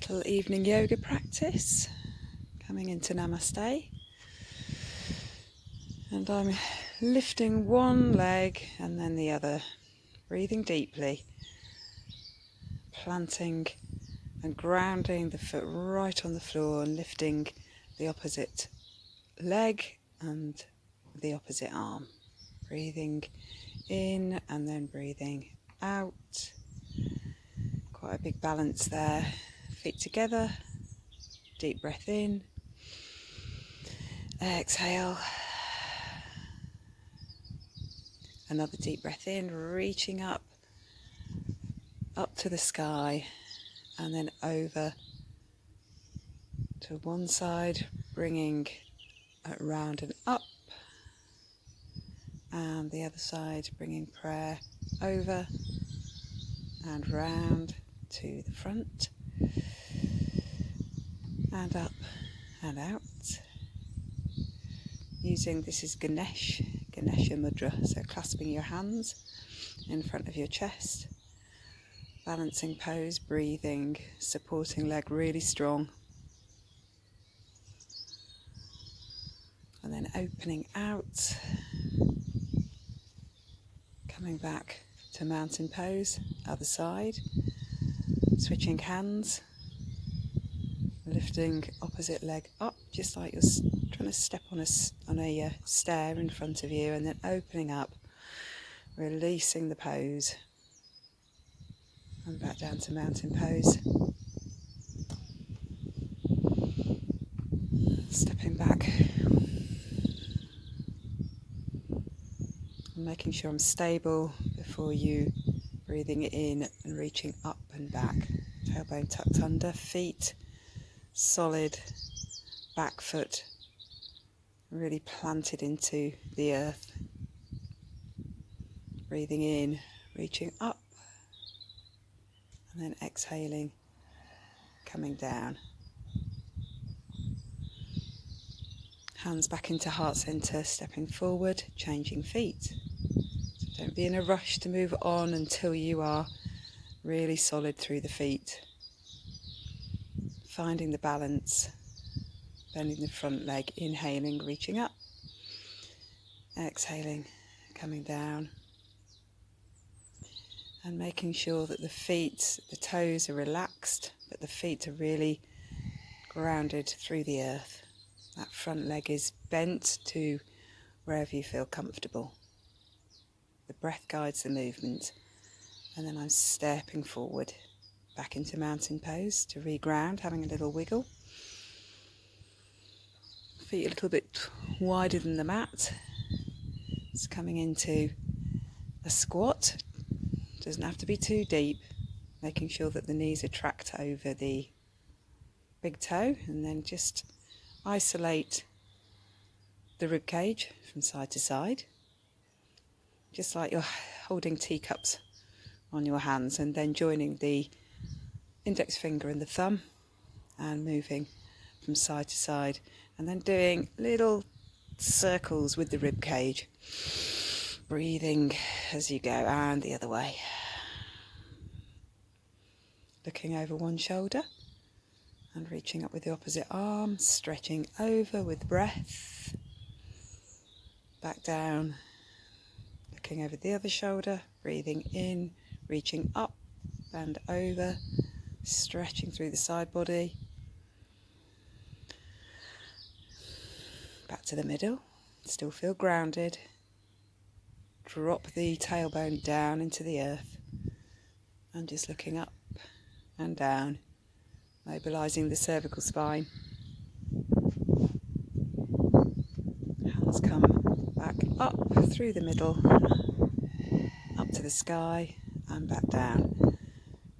little evening yoga practice, coming into Namaste, and I'm lifting one leg and then the other, breathing deeply, planting and grounding the foot right on the floor and lifting the opposite leg and the opposite arm, breathing in and then breathing out. Quite a big balance there. Feet together, deep breath in, exhale, another deep breath in, reaching up to the sky, and then over to one side, bringing it round and up, and the other side, bringing prayer over and round to the front, and up and out. Using, this is Ganesha Mudra, so clasping your hands in front of your chest, balancing pose, breathing, supporting leg really strong, and then opening out, coming back to mountain pose, other side, switching hands, lifting opposite leg up, just like you're trying to step on a stair in front of you, and then opening up, releasing the pose, and back down to mountain pose. Stepping back, and making sure I'm stable before you, breathing in and reaching up and back, tailbone tucked under, feet solid, back foot really planted into the earth. Breathing in, reaching up, and then exhaling, coming down. Hands back into heart center, stepping forward, changing feet. So don't be in a rush to move on until you are really solid through the feet. Finding the balance, bending the front leg, inhaling, reaching up, exhaling, coming down, and making sure that the feet, the toes are relaxed, but the feet are really grounded through the earth. That front leg is bent to wherever you feel comfortable. The breath guides the movement, and then I'm stepping forward, back into mountain pose to reground, having a little wiggle. Feet a little bit wider than the mat. It's coming into a squat. Doesn't have to be too deep. Making sure that the knees are tracked over the big toe, and then just isolate the rib cage from side to side, just like you're holding teacups on your hands, and then joining the index finger and the thumb and moving from side to side, and then doing little circles with the rib cage, breathing as you go, and the other way, looking over one shoulder and reaching up with the opposite arm, stretching over with breath, back down, looking over the other shoulder, breathing in, reaching up and over, stretching through the side body, back to the middle, still feel grounded, drop the tailbone down into the earth, and just looking up and down, mobilising the cervical spine. Hands come back up through the middle, up to the sky and back down.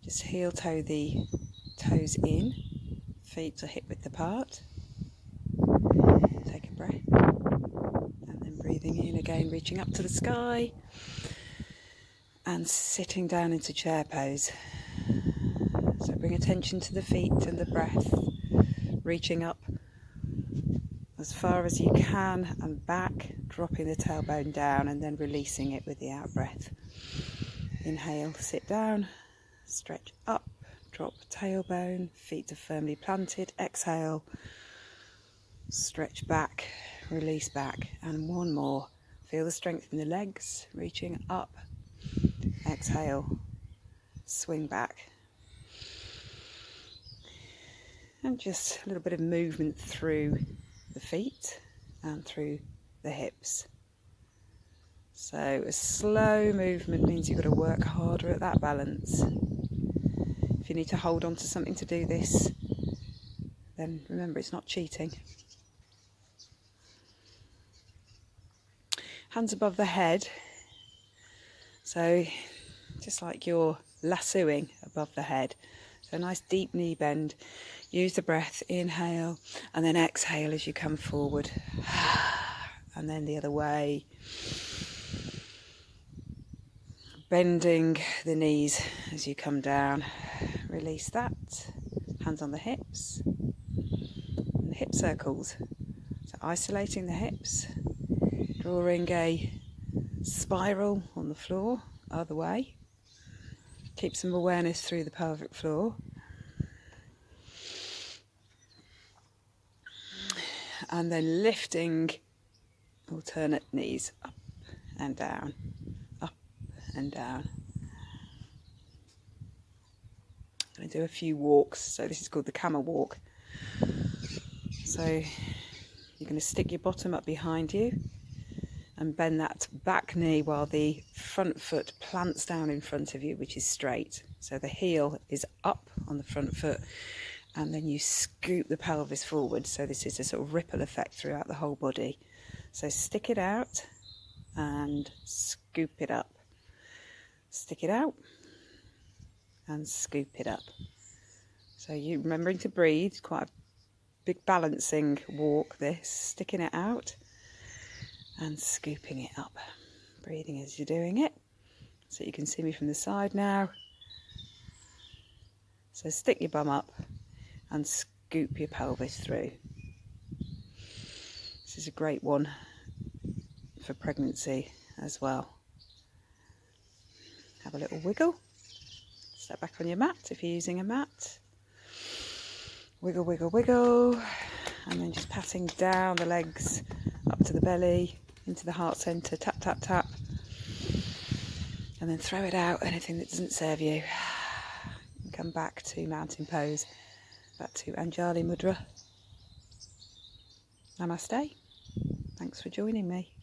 Just heel toe the toes in, feet are hip width apart. Take a breath, and then breathing in again, reaching up to the sky and sitting down into chair pose. So bring attention to the feet and the breath, reaching up as far as you can and back, dropping the tailbone down and then releasing it with the out breath. Inhale, sit down, stretch up, drop tailbone, feet are firmly planted, exhale, stretch back, release back, and one more. Feel the strength in the legs, reaching up, exhale, swing back. And just a little bit of movement through the feet and through the hips. So a slow movement means you've got to work harder at that balance. If you need to hold on to something to do this, then remember it's not cheating. Hands above the head. So just like you're lassoing above the head. So a nice deep knee bend. Use the breath, inhale, and then exhale as you come forward. And then the other way. Bending the knees as you come down. Release that. Hands on the hips. And the hip circles. So isolating the hips. Drawing a spiral on the floor, other way. Keep some awareness through the pelvic floor. And then lifting alternate knees up and down, up and down. I'm going to do a few walks. So this is called the camel walk. So you're going to stick your bottom up behind you and bend that back knee while the front foot plants down in front of you, which is straight. So the heel is up on the front foot, and then you scoop the pelvis forward. So this is a sort of ripple effect throughout the whole body. So stick it out and scoop it up. Stick it out and scoop it up. So you remembering to breathe, quite a big balancing walk this, sticking it out and scooping it up. Breathing as you're doing it. So you can see me from the side now. So stick your bum up and scoop your pelvis through. This is a great one for pregnancy as well. Have a little wiggle. Step back on your mat if you're using a mat. Wiggle, wiggle, wiggle. And then just patting down the legs up to the belly, into the heart centre, tap, tap, tap. And then throw it out, anything that doesn't serve you. And come back to mountain pose, back to Anjali Mudra. Namaste. Thanks for joining me.